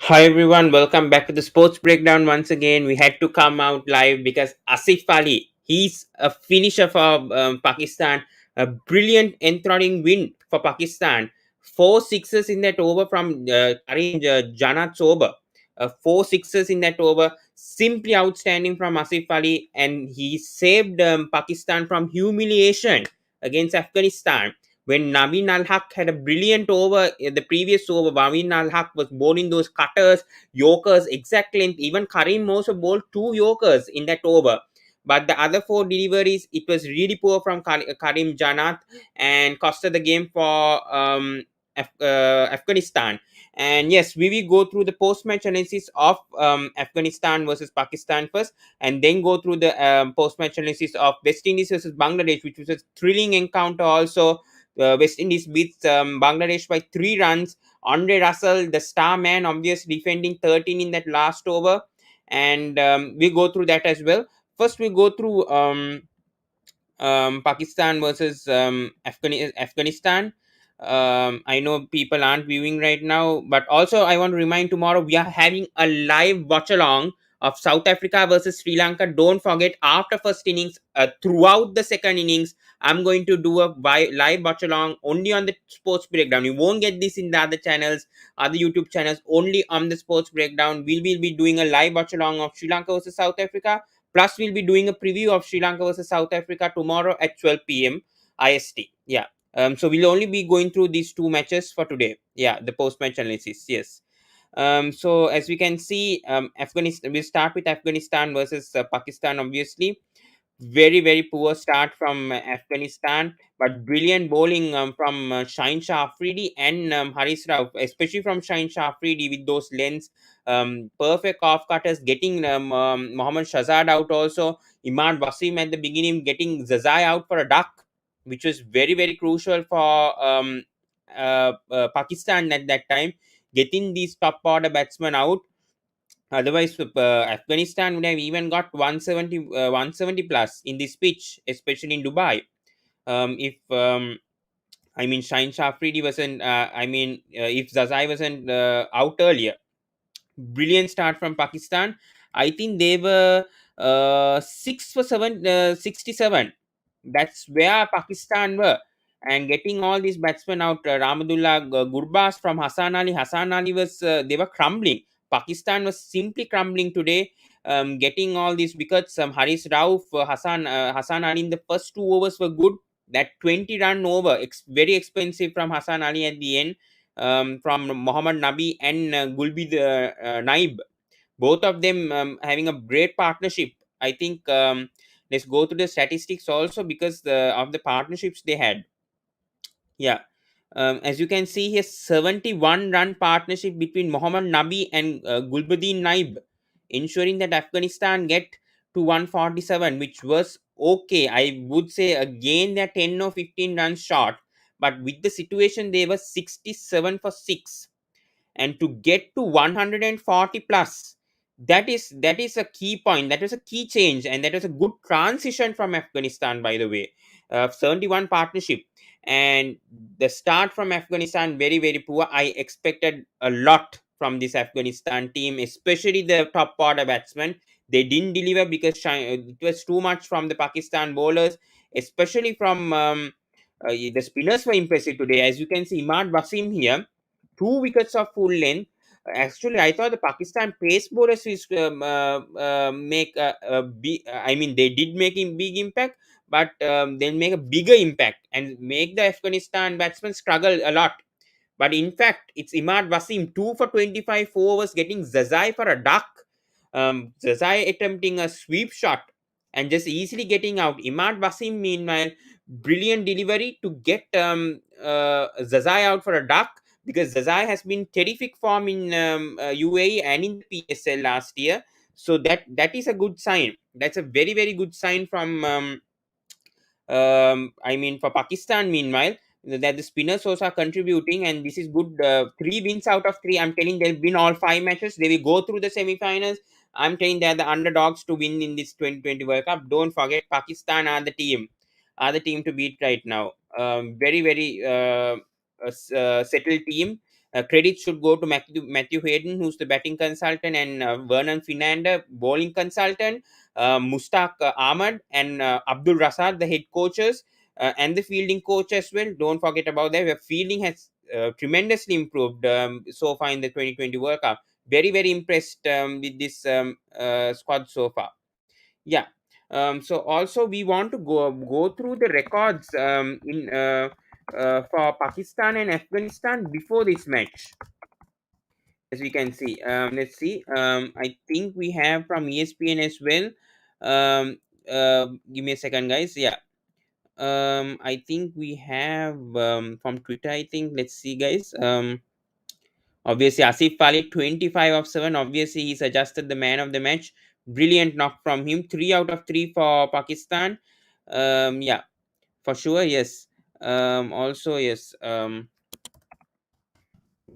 Hi everyone, welcome back to the Sports Breakdown once again. We had to come out live because Asif Ali, he's a finisher for Pakistan, a brilliant enthralling win for Pakistan. Four sixes in that over from Karim Janat's over. Four sixes in that over, simply outstanding from Asif Ali, and he saved Pakistan from humiliation against Afghanistan when Naveen Al Haq had a brilliant over in the previous over. Naveen Al Haq was bowling those cutters, Yorkers, exact length. Even Karim also bowled two Yorkers in that over. But the other four deliveries, it was really poor from Karim Janat and costed the game for Afghanistan. And yes, we will go through the post-match analysis of Afghanistan versus Pakistan first, and then go through the post-match analysis of West Indies versus Bangladesh, which was a thrilling encounter also. West Indies beats Bangladesh by 3 runs. Andre Russell, the star man, obviously defending 13 in that last over, and we go through that as well. First, we go through Pakistan versus Afghanistan. I know people aren't viewing right now, but also I want to remind tomorrow we are having a live watch along of South Africa versus Sri Lanka. Don't forget, after first innings, throughout the second innings, I'm going to do a live watch along only on the sports breakdown. You won't get this in the other channels, other YouTube channels, only on the sports breakdown. We will be doing a live watch along of Sri Lanka versus South Africa. Plus, we'll be doing a preview of Sri Lanka versus South Africa tomorrow at 12 p.m. IST. Yeah. So we'll only be going through these two matches for today. Yeah, the post-match analysis. Yes. So as we can see, Afghanistan. We'll start with Afghanistan versus Pakistan. Obviously, very poor start from Afghanistan, but brilliant bowling from Shaheen Shah Afridi and Haris Rauf, especially from Shaheen Shah Afridi with those lengths. Perfect off cutters, getting Mohammad Shahzad out also. Imad Wasim at the beginning getting Zazai out for a duck, which was very crucial for Pakistan at that time. Getting these top order batsmen out. Otherwise, Afghanistan would have even got 170 plus in this pitch, especially in Dubai. If I mean Shaheen Shah Afridi wasn't, if Zazai wasn't out earlier. Brilliant start from Pakistan. I think they were 67. That's where Pakistan were. And getting all these batsmen out, Ramadullah Gurbas from Hassan Ali. Hassan Ali was, they were crumbling. Pakistan was simply crumbling today. Getting all these wickets, Haris Rauf, Hassan Ali in the first 2 overs were good. That 20-run over, very expensive from Hassan Ali at the end, from Mohammad Nabi and Gulbi Naib. Both of them having a great partnership. I think let's go to the statistics also because of the partnerships they had. Yeah. As you can see here, 71-run partnership between Mohammad Nabi and Gulbuddin Naib, ensuring that Afghanistan get to 147, which was okay. I would say again they're 10 or 15 runs short, but with the situation they were 67 for 6, and to get to 140 plus, that is a key point. That was a key change, and that was a good transition from Afghanistan, by the way. 71 partnership, and the start from Afghanistan very poor. I expected a lot from this Afghanistan team, especially the top order batsmen. They didn't deliver because it was too much from the Pakistan bowlers, especially from the spinners were impressive today. As you can see, Imad Wasim here, 2 wickets of full length. Actually, I thought the Pakistan pace bowlers is make a big. I mean, they did make a big impact, but they'll make a bigger impact and make the Afghanistan batsmen struggle a lot. But in fact, it's Imad Wasim 2 for 25, 4 overs, getting Zazai for a duck. Zazai attempting a sweep shot and just easily getting out. Imad Wasim, meanwhile, brilliant delivery to get Zazai out for a duck, because Zazai has been terrific form in UAE and in the PSL last year. So that is a good sign. That's a very good sign from for Pakistan. Meanwhile, that the spinners also are contributing, and this is good. 3 wins out of 3. I'm telling they'll win all 5 matches. They will go through the semi-finals. I'm telling they're the underdogs to win in this 2020 World Cup. Don't forget, Pakistan are the team to beat right now. Very settled team. Credit should go to Matthew Hayden, who's the batting consultant, and Vernon Fernandez, bowling consultant, Mustaq Ahmad, and Abdul Rasad, the head coaches, and the fielding coach as well. Don't forget about that. The fielding has tremendously improved so far in the 2020 World Cup. Very, very impressed with this squad so far. Yeah. So also we want to go through the records in for Pakistan and Afghanistan before this match. As we can see, let's see. I think we have from ESPN as well. Give me a second, guys. Yeah. I think we have from Twitter. I think. Let's see, guys. Obviously, Asif Ali, 25 of 7. Obviously, he's adjusted the man of the match. Brilliant knock from him. 3 out of 3 for Pakistan. Yeah, for sure, yes. Also, yes. Give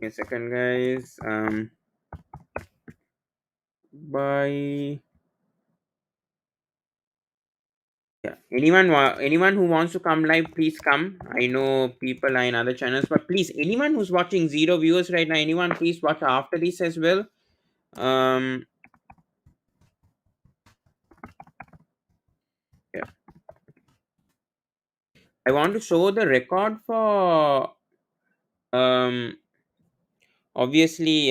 me a second, guys. Bye. Yeah. Anyone who wants to come live, please come. I know people are in other channels, but please, anyone who's watching, zero viewers right now, anyone, please watch after this as well. Um, yeah. I want to show the record for obviously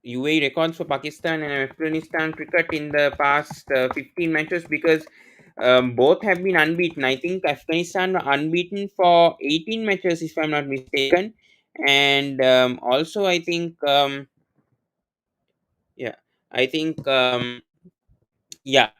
UAE records for Pakistan and Afghanistan cricket in the past 15 matches, because both have been unbeaten. I think Afghanistan were unbeaten for 18 matches, if I'm not mistaken, and also I think yeah, I think yeah.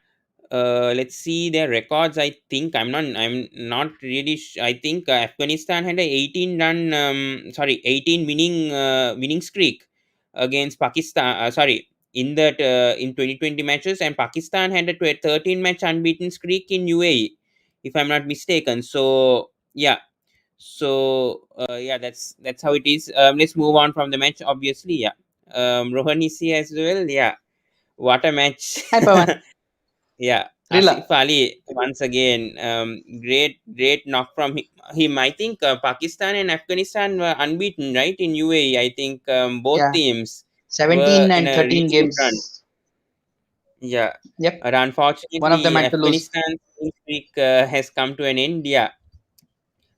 Let's see their records. I think I'm not really I think Afghanistan had a 18 run 18 winning streak against Pakistan, sorry, in that in 2020 matches, and Pakistan had a 13 match unbeaten streak in UAE, if I'm not mistaken. So yeah, so yeah, that's how it is. Let's move on from the match, obviously. Yeah. Rohanisi as well. Yeah, what a match. Hi, Pawan. Yeah, Asif Rila. Ali once again. Great knock from him. I think Pakistan and Afghanistan were unbeaten, right, in UAE. I think both Yeah. teams were 17 in and a 13 really good run. games. Yeah, Yep. but One of them unfortunately, had to lose. Afghanistan's streak has come to an end. Yeah,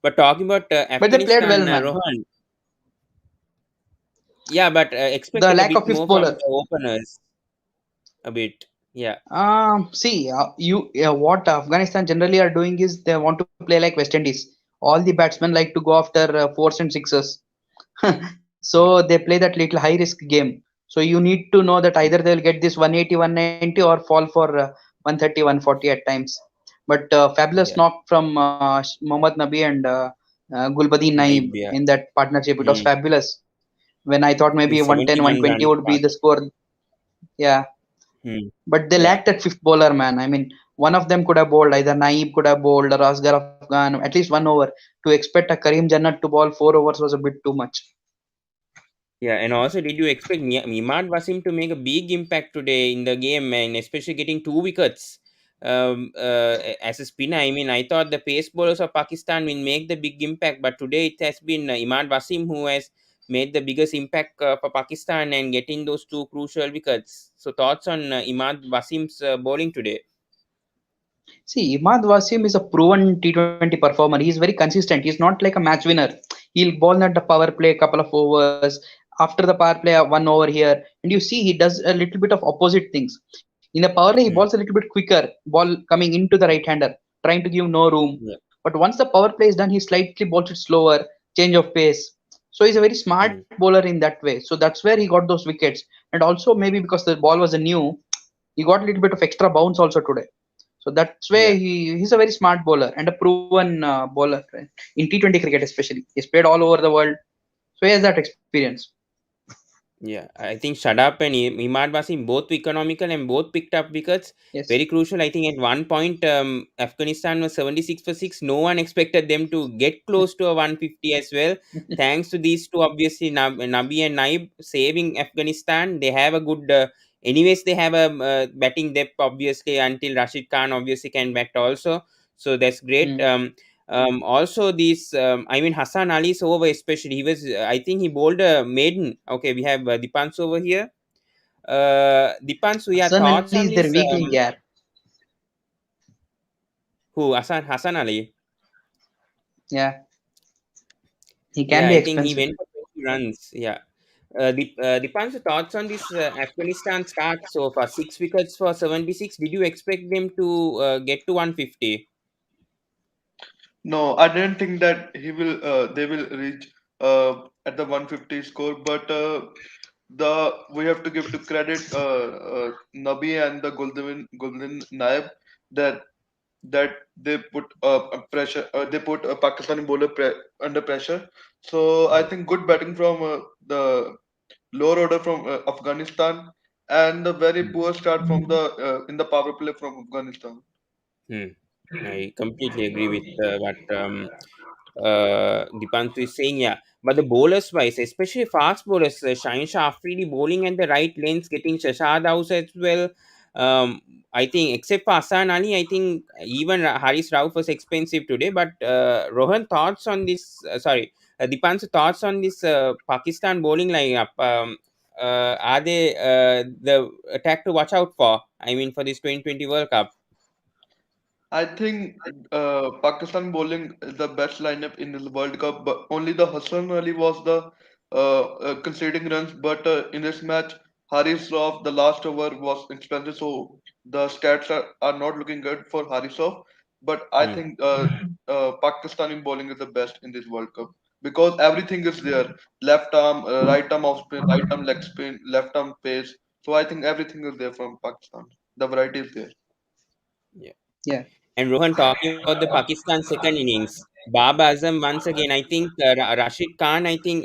but talking about But they played well, Afghanistan, man. Rohan. Yeah, but The expected a lack bit of fifth more from bowler. the openers. A bit. Yeah. See, what Afghanistan generally are doing is they want to play like West Indies. All the batsmen like to go after fours and sixes. So they play that little high risk game. So you need to know that either they'll get this 180, 190 or fall for 130, 140 at times. But fabulous Yeah. knock from Mohammad Nabi and Gulbadin Naib Naib. Yeah. in that partnership. It was Mm. fabulous. When I thought I maybe think 110, 71 120 runs. would be the score. Yeah, Mm. but they Yeah. lacked that fifth bowler, man. I mean, one of them could have bowled, either Naib could have bowled or Asghar Afghan, at least 1 over. To expect a Karim Jannat to bowl 4 overs was a bit too much. Yeah, and also, did you expect Imad Wasim to make a big impact today in the game, and especially getting 2 wickets as a spinner? I mean, I thought the pace bowlers of Pakistan will make the big impact, but today it has been Imad Wasim who has made the biggest impact for Pakistan and getting those 2 crucial wickets. So, thoughts on Imad Wasim's bowling today? See, Imad Wasim is a proven T20 performer. He is very consistent. He's not like a match winner. He'll bowl at the power play a couple of overs. After the power play, 1 over here. And you see, he does a little bit of opposite things. In the power play, he balls a Mm. little bit quicker, ball coming into the right hander, trying to give no room. Yeah. But once the power play is done, he slightly balls it slower, change of pace. So he's a very smart Mm. bowler in that way. So that's where he got those wickets. And also, maybe because the ball was a new, he got a little bit of extra bounce also today. So that's why Yeah. he's a very smart bowler and a proven bowler, right? In T20 cricket especially. He's played all over the world, so he has that experience. Yeah, I think Shadab and Imad Wasim both economical and both picked up wickets. Yes. Very crucial. I think at one point Afghanistan was 76 for 6. No one expected them to get close to a 150 as well. Thanks to these two, obviously, Nabi and Naib saving Afghanistan. They have a good, anyways, they have a batting depth, obviously, until Rashid Khan obviously can bat also. So that's great. Hmm. Also, these I mean Hassan Ali's over especially. He was I think he bowled a maiden. Okay, we have Dipans over here. Dipans, Hassan your Ali is thoughts their on weak this? link, yeah. Who Hassan Ali? Yeah, he can Yeah, be I think he expensive. went for 20 runs. Yeah. Dipans, thoughts on this Afghanistan start so far? 6 wickets for 76. Did you expect them to get to 150? No, I didn't think that he will. They will reach at the 150 score, but the we have to give to credit Nabi and the Golden Naib that they put a pressure. They put a Pakistani bowler under pressure. So I think good batting from the lower order from Afghanistan and a very Hmm. poor start from the in the power play from Afghanistan. Hmm. I completely agree with what Dipantu is saying. Yeah, but the bowlers wise, especially fast bowlers, Shaheen Shah Afridi bowling at the right lanes, getting Shashad out as well. I think except for Hassan Ali, I think even Haris Rauf was expensive today. But Rohan, thoughts on this? Dipantu, thoughts on this Pakistan bowling lineup? Are they the attack to watch out for? I mean, for this 2020 World Cup. I think Pakistan bowling is the best lineup in this World Cup, but only the Hassan Ali was the conceding runs. But in this match, Haris Rauf, the last over was expensive, so the stats are not looking good for Haris Rauf. But I Hmm. think Pakistani bowling is the best in this World Cup because everything is there: left arm, right arm off spin, right arm leg spin, left arm pace. So I think everything is there from Pakistan. The variety is there. Yeah. Yeah. And Rohan, talking about the Pakistan second innings, Baba Azam once again. I think Rashid Khan. I think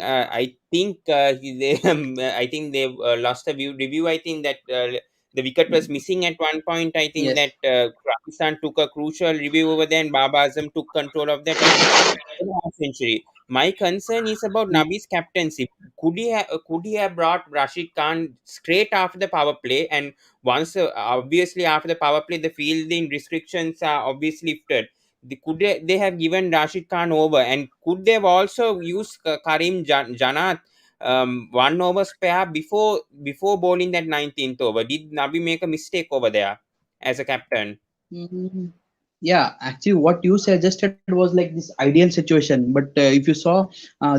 they lost a review. I think that the wicket was missing at one point. I think Yes. that Pakistan took a crucial review over there, and Baba Azam took control of that and scored a half century. My concern is about Nabi's captaincy. Could he have brought Rashid Khan straight after the power play, and once obviously after the power play the fielding restrictions are obviously lifted, they have given Rashid Khan over, and could they have also used Karim Janat one over spare before bowling that 19th over? Did Nabi make a mistake over there as a captain? Mm, yeah, actually, what you suggested was like this ideal situation. But if you saw,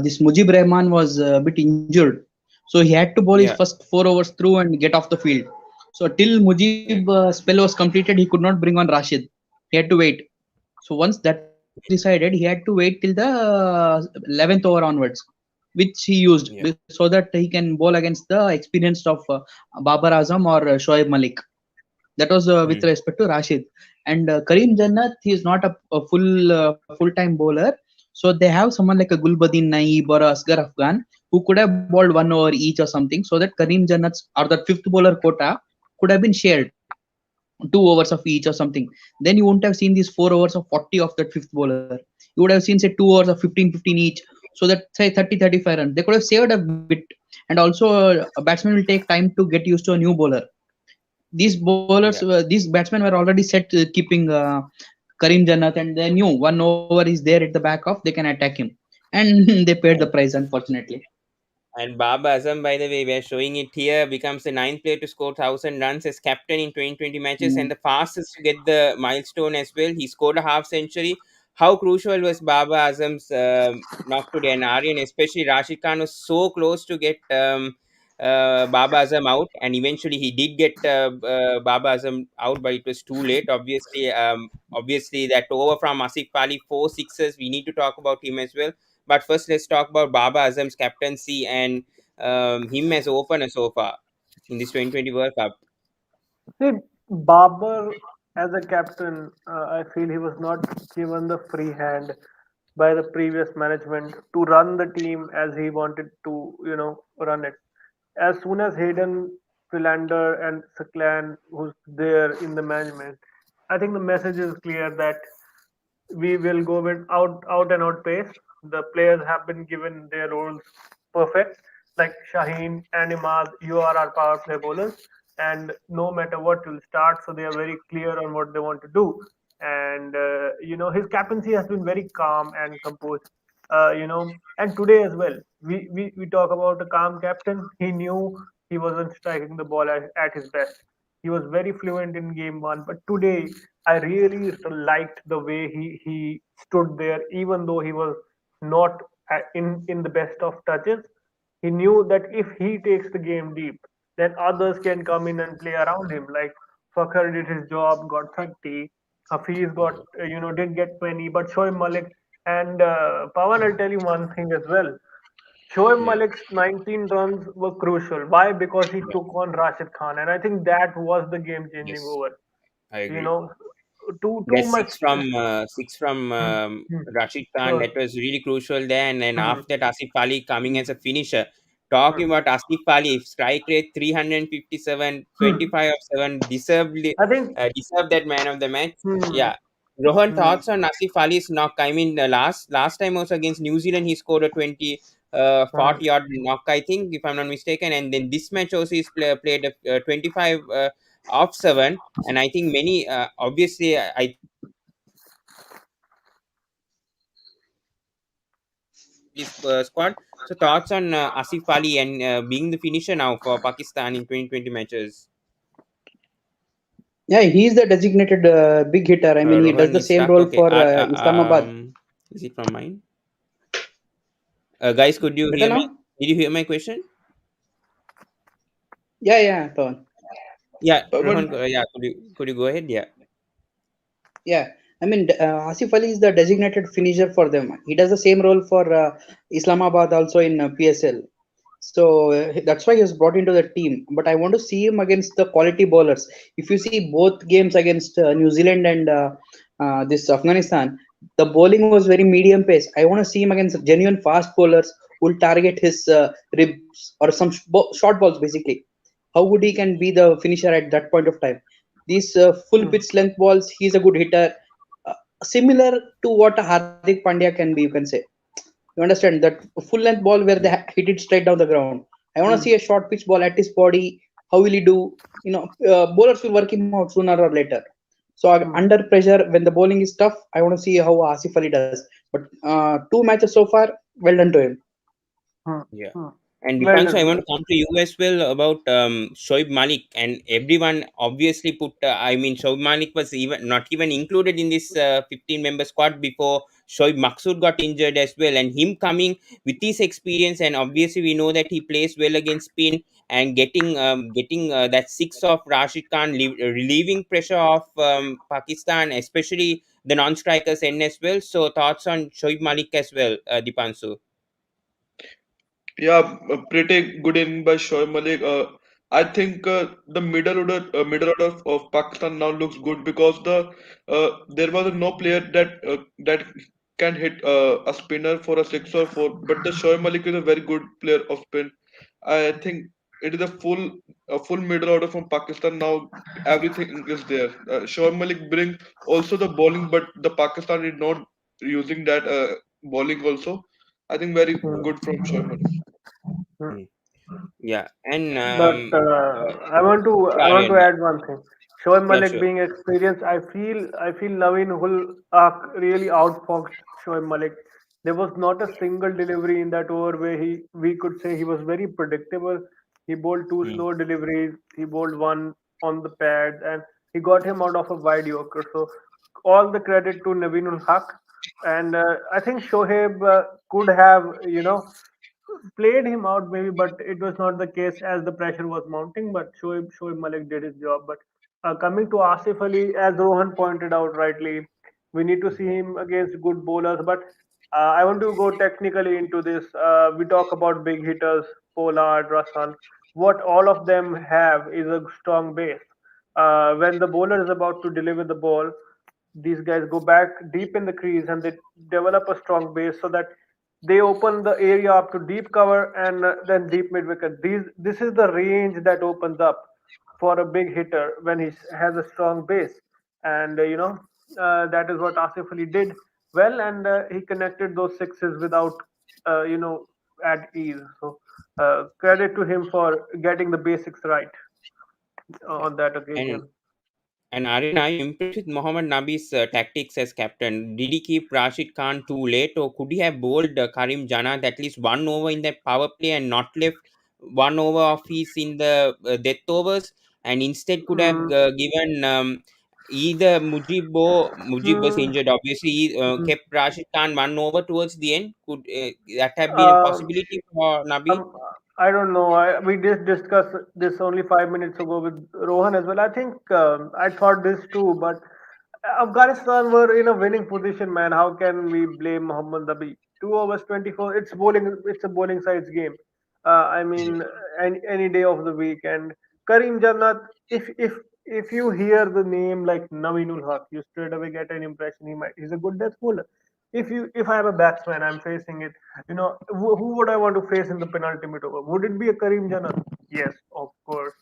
this Mujib Rahman was a bit injured, so he had to bowl his Yeah. first 4 overs through and get off the field. So till Mujib Yeah. spell was completed, he could not bring on Rashid. He had to wait. So once that was decided, he had to wait till the 11th over onwards, which he used Yeah. so that he can bowl against the experienced of Babar Azam or Shoaib Malik. That was with Hmm. respect to Rashid. And Kareem Jannat, he is not a full time bowler. So they have someone like a Gulbadin Naib or a Asghar Afghan who could have bowled 1 over each or something, so that Kareem Jannat's or the fifth bowler quota could have been shared 2 overs of each or something. Then you wouldn't have seen these 4 overs of 40 of that fifth bowler. You would have seen, say, 2 overs of 15 each. So that, say, 30-35 runs. They could have saved a bit. And also, a batsman will take time to get used to a new bowler. Yeah. These batsmen were already set keeping Karim Jannat, and they knew 1 over is there at the back of, they can attack him. And they paid the price, unfortunately. And Baba Azam, by the way, we are showing it here, becomes the ninth player to score 1,000 runs as captain in 2020 matches and Mm. the fastest to get the milestone as well. He scored a half century. How crucial was Baba Azam's knock today? And Aryan, especially Rashid Khan, was so close to get Baba Azam out, and eventually he did get Baba Azam out, but it was too late. Obviously, that over from Asif Ali, 4 sixes. We need to talk about him as well. But first, let's talk about Baba Azam's captaincy and him as opener so far in this 2020 World Cup. See, Babar as a captain, I feel he was not given the free hand by the previous management to run the team as he wanted to, run it. As soon as Hayden, Philander, and Saklan, who's there in the management, I think the message is clear that we will go with out and out pace. The players have been given their roles perfect. Like Shaheen and Imad, you are our power play bowlers, and no matter what, you'll start. So they are very clear on what they want to do. and his captaincy has been very calm and composed. And today as well, we talk about a calm captain. He knew he wasn't striking the ball at his best. He was very fluent in game one, but today I really liked the way he stood there, even though he was not in the best of touches. He knew that if he takes the game deep, then others can come in and play around him. Like Fakhar did his job, got 30. Hafiz got, did get 20. But Shoaib Malik and Pawan, I'll tell you one thing as well. Shoaib Yeah, Malik's 19 runs were crucial. Why? Because he yeah, took on Rashid Khan, and I think that was the game-changing yes, over. I You agree. know, too That much. six from Hmm, hmm, Rashid Khan, sure. that was really crucial there. And then Hmm, after that, Asif Ali coming hmm, as a finisher. Talking hmm, about Asif Ali, strike rate 357, hmm. 25 of 7, I think. deserved that man of the match. Hmm, Yeah. Rohan, hmm, thoughts on Asif Ali's knock? I mean, last time also against New Zealand, he scored a 20, hmm, 40 odd knock, I think, if I'm not mistaken. And then this match also he's played a 25 of 7. And I think many, obviously, I think this squad. So thoughts on Asif Ali and being the finisher now for Pakistan in 2020 matches. Yeah, he's the designated big hitter. I mean, he does Rohan the is same stuck. role Okay. for Islamabad. Is it from mine? Guys, could you Better hear me? now? Did you hear my question? Yeah, yeah, Pawan. Yeah, But Rohan. Yeah, could you go ahead? Yeah. Yeah, I mean, Asif Ali is the designated finisher for them. He does the same role for Islamabad also in PSL. So that's why he was brought into the team. But I want to see him against the quality bowlers. If you see both games against New Zealand and this Afghanistan, the bowling was very medium pace. I want to see him against genuine fast bowlers who will target his ribs or some short balls basically. How would he can be the finisher at that point of time? These full hmm, pitch length balls, he's a good hitter. Uh, Similar to what Hardik Pandya can be, you can say. You understand that full length ball where they hit it straight down the ground. I want to see hmm, a short pitch ball at his body. How will he do? Bowlers will work him out sooner or later. So hmm, under pressure, when the bowling is tough, I want to see how Asif Ali does. But two matches so far, well done to him. hmm, Yeah. hmm. And Well Dipanshu, done, I want well to come to you as well about Shoaib Malik, and everyone obviously put. I mean, Shoaib Malik was even not even included in this 15-member squad before Shoaib Maksud got injured as well, and him coming with his experience, and obviously we know that he plays well against spin and getting that six of Rashid Khan, relieving pressure of Pakistan, especially the non-strikers end as well. So thoughts on Shoaib Malik as well, Dipanshu. yeah, pretty good in by Shoaib Malik. I think middle order of Pakistan now looks good because there was no player that can hit a spinner for a six or four, but the Shoaib Malik is a very good player of spin. I think it is a full middle order from Pakistan now. Everything is there. Shoaib Malik brings also the bowling, but the Pakistan is not using that bowling also. I think very done. good from Shoaib Malik. Hmm. Hmm. Yeah, and But I want to yeah, I want Aryan, to yeah, add one thing. Shoaib yeah, Malik sure. being experienced, I feel Naveen Ul really outfoxed Shoaib Malik. There was not a single delivery in that over where we could say he was very predictable. He bowled two Hmm. slow deliveries. He bowled one on the pads, and he got him out of a wide yorker. So all the credit to Naveen Haq. And I think Shoaib could have played him out maybe, but it was not the case as the pressure was mounting. But Shoaib Malik did his job. But coming to Asif Ali, as Rohan pointed out rightly, we need to see him against good bowlers. But I want to go technically into this. We talk about big hitters, Pollard, Russell. What all of them have is a strong base. When the bowler is about to deliver the ball, these guys go back deep in the crease and they develop a strong base so that they open the area up to deep cover and then deep mid wicket. This is the range that opens up for a big hitter when he has a strong base, and that is what Asif Ali did well, and he connected those sixes without at ease. So credit to him for getting the basics right on that And occasion. And Aryan, are you impressed with Mohammad Nabi's tactics as captain? Did he keep Rashid Khan too late, or could he have bowled Karim Janat at least one over in that power play and not left one over of his in the death overs, and instead could have Mm, given either Mujib was mm, injured, obviously, he, mm. kept Rashid Khan one over towards the end. Could that have been a Um, possibility for Nabi? Um, I don't know. We just discussed this only 5 minutes ago with Rohan as well. I think I thought this too, but Afghanistan were in a winning position, man. How can we blame Muhammad Nabi? 2 overs, 24. It's bowling. It's a bowling sides game. I Yeah. mean, any day of the week. And Kareem Jannat, if you hear the name like Naveenul Haq, you straight away get an impression he's a good death bowler. If I am a batsman, I'm facing it. Who would I want to face in the penultimate over? Would it be a Kareem Jannat? Yes, of course.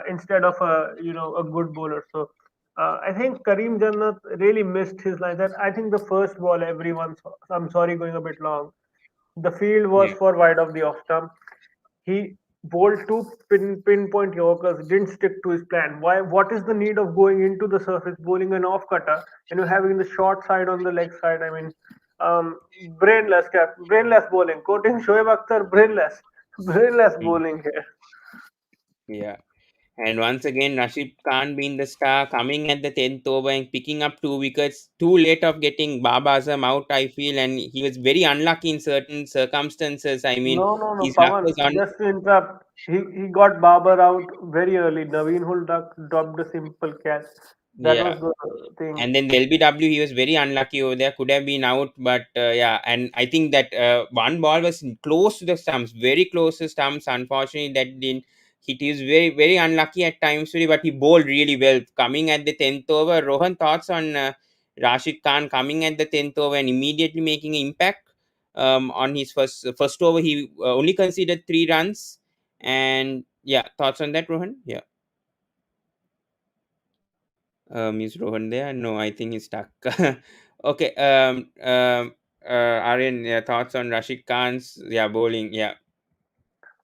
Instead of a good bowler. So I think Kareem Jannat really missed his line. That I think the first ball, everyone saw. I'm sorry, going a bit long. The field was Yeah. for wide of the off stump. He bowled two pinpoint Yorkers, didn't stick to his plan. Why? What is the need of going into the surface, bowling an off cutter, and you're having the short side on the leg side? I mean, brainless bowling. Quoting Shoaib Akhtar, brainless, brainless Mm. bowling here. Yeah. And once again, Rashid Khan being the star, coming at the 10th over and picking up 2 wickets, too late of getting Baba Azam out, I feel. And he was very unlucky in certain circumstances. I mean, No, his luck Pawan. was on. Just to interrupt, he got Babar out very early. Naveen Huldak dropped a simple catch. That Yeah. was the thing. And then the LBW, he was very unlucky over there, could have been out, but yeah. And I think that one ball was close to the stumps, very close to stumps. Unfortunately, that didn't hit. He was very, very unlucky at times, really, but he bowled really well. Coming at the 10th over, Rohan, thoughts on Rashid Khan coming at the 10th over and immediately making an impact on his first over? He only conceded 3 runs. And yeah, thoughts on that, Rohan? Yeah. Is Rohan there? No, I think he's stuck. Okay. Aryan, yeah, thoughts on Rashid Khan's, yeah, bowling? Yeah,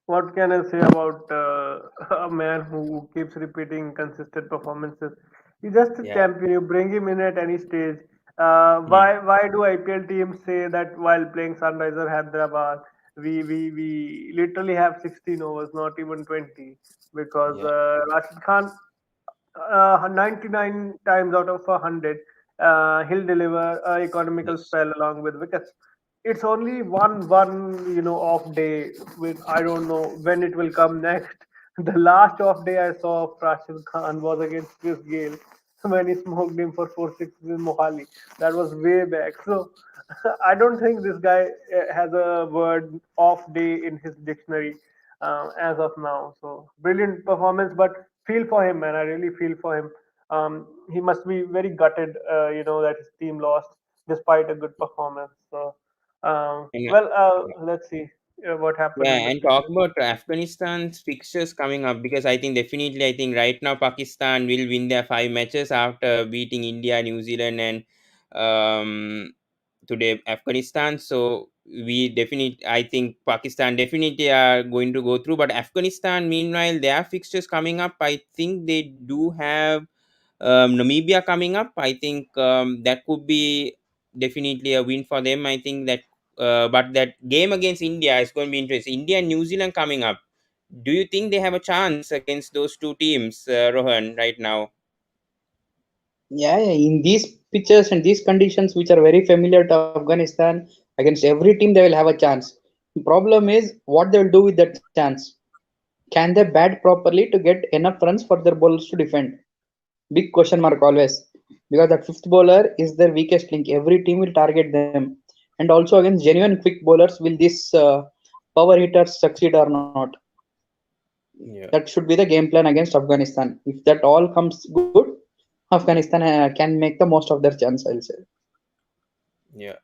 What can I say about a man who keeps repeating consistent performances? He's just a yeah, champion. You bring him in at any stage. mm, Why do IPL teams say that while playing Sunriser Hyderabad, we literally have 16 overs, not even 20, because yeah, Rashid Khan 99 times out of 100, he'll deliver a economical yes, spell along with wickets. It's only one off day with I don't know when it will come next. The last off day I saw of Rashid Khan was against Chris Gale when he smoked him for 4 sixes in Mohali. That was way back. So I don't think this guy has a word off day in his dictionary as of now. So brilliant performance, but feel for him, man. I really feel for him. He must be very gutted, that his team lost despite a good performance. So, and well, let's see what happened yeah, in the and talk future. about Afghanistan's fixtures coming up, because I think definitely, I think right now Pakistan will win their 5 matches after beating India, New Zealand, and um, today Afghanistan. So we definitely, I think Pakistan definitely are going to go through, but Afghanistan, meanwhile, their fixtures coming up, I think they do have Namibia coming up. I think that could be definitely a win for them. I think that, but that game against India is going to be interesting. India and New Zealand coming up. Do you think they have a chance against those two teams, Rohan, right now? Yeah, in these pitches and these conditions, which are very familiar to Afghanistan, against every team they will have a chance. The problem is what they will do with that chance. Can they bat properly to get enough runs for their bowlers to defend? Big question mark always. Because that fifth bowler is their weakest link. Every team will target them. And also against genuine quick bowlers, will these power hitters succeed or not? Yeah, That should be the game plan against Afghanistan. If that all comes good, Afghanistan can make the most of their chance, I'll say. yeah.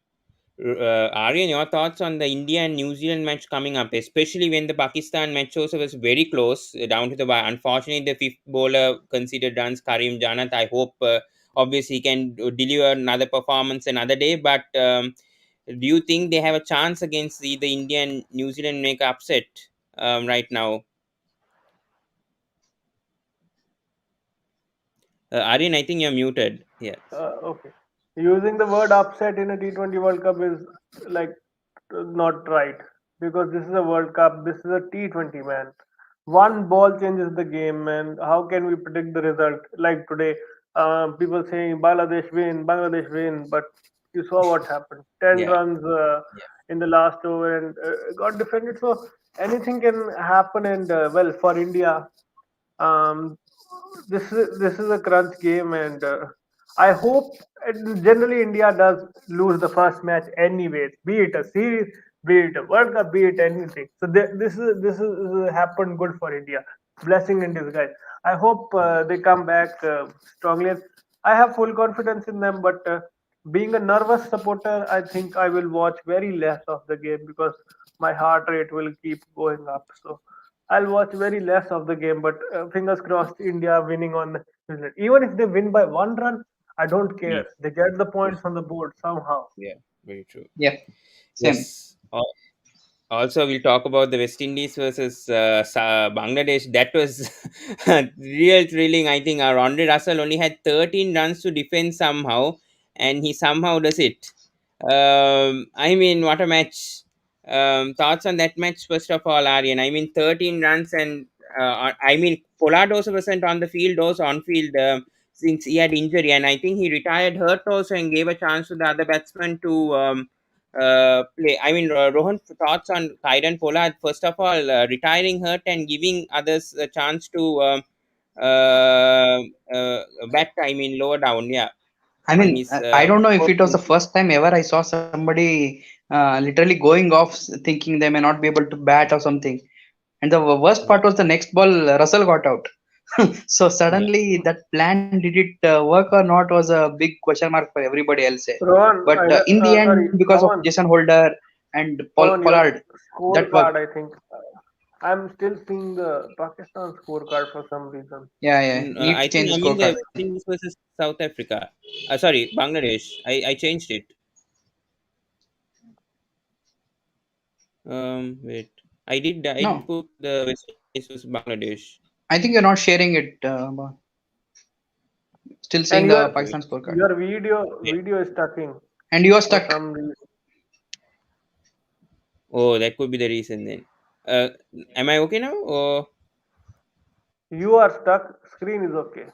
Aryan, your thoughts on the India and New Zealand match coming up, especially when the Pakistan match also was very close, down to the wire. Unfortunately, the fifth bowler considered runs, Karim Janat. I hope, obviously, he can deliver another performance another day. But do you think they have a chance against the India and New Zealand make upset right now? Aryan, I think you're muted. Yes. Okay. Using the word upset in a T20 World Cup is like not right, because this is a World Cup. This is a T20, man. One ball changes the game, and how can we predict the result? Like today, people saying Bangladesh win, but you saw what happened. 10 Yeah. runs Yeah. in the last over and got defended. So anything can happen. And well, for India, um, this is a crunch game, and I hope. Generally, India does lose the first match anyways, be it a series, be it a World Cup, be it anything. So this is happened good for India, blessing in disguise. I hope they come back strongly. I have full confidence in them, but being a nervous supporter, I think I will watch very less of the game because my heart rate will keep going up. So I'll watch very less of the game, but fingers crossed, India winning on New Zealand. Even if they win by 1 run, I don't Mm. care. They get the Yeah. points on the board somehow. Yeah. Very true. Yeah, same. Yes. Also, we'll talk about the West Indies versus Bangladesh. That was real thrilling. I think our Andre Russell only had 13 runs to defend somehow, and he somehow does it. I mean, what a match! Thoughts on that match, first of all, Aryan? I mean, 13 runs, and I mean, Pollard also wasn't on the field, also on field since he had injury, and I think he retired hurt also and gave a chance to the other batsmen to. Play. I mean, Rohan, thoughts on Kyran Pollard? First of all, retiring hurt and giving others a chance to uh, bat. I mean, lower down. Yeah, I on mean, his I don't know if first it was the innings. first time ever I saw somebody literally going off thinking they may not be able to bat or something. And the worst Yeah, part was the next ball, Russell got out. So yeah, suddenly that plan, did it work or not, was a big question mark for everybody else. Rohan, But in the end, sorry, because of Pawan, Jason Holder and Pawan, your Pollard, that scorecard, worked. I think. I'm still seeing the Pakistan scorecard for some reason. Yeah, yeah. Need I to think change the I'm in the scorecard. West Indies versus South Africa. Sorry, Bangladesh. I changed it. Wait. I did No, put the West Indies versus Bangladesh. I think you're not sharing it. Still And seeing the your Wait. Pakistan scorecard. your video Yeah. video is stucking And you are for stuck. some reason. Oh, that could be the reason then. Uh, am I okay now? Or You are stuck. Screen is okay.